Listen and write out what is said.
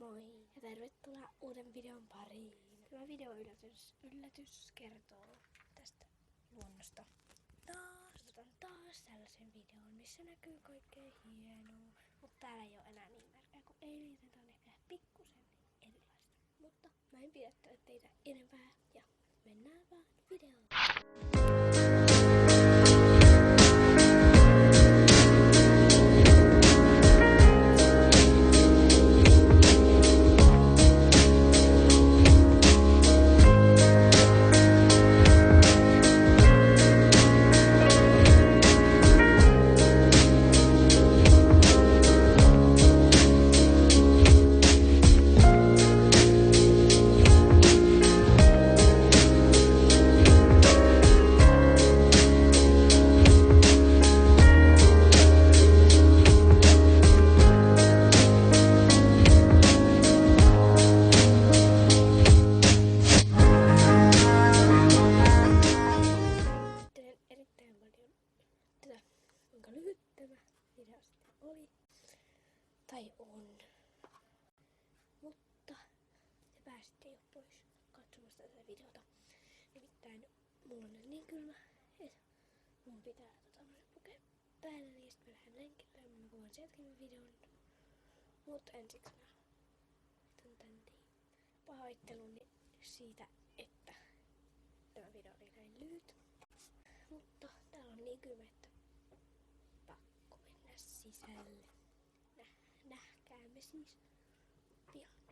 Moi ja tervetuloa uuden videon pariin. Tämä video yllätys kertoo tästä luonnosta. Taas tällaisen videon, missä näkyy kaikkea hienoa. Mutta täällä ei ole enää niin märkää kuin eilen, joten tää on ehkä pikkusen erilaista. Mutta mä en pidättele teitä enempää ja mennään vaan videoon. Kuinka lyhyt tämä video sitten oli, tai on, mutta te pääsitte jo pois katsomasta tätä videota. Nimittäin mulla on niin kylmä, että mun pitää pukea päälle, niin sit mä lähden lenkille ja mä kuvaan sieltäkin videon. Mutta ensiksi mä laitan tän niin pahoitteluni siitä, että tämä video oli näin lyhyt. Mutta täällä on niin kylmä, että pakko mennä sisälle. Nähkäämme siis pian.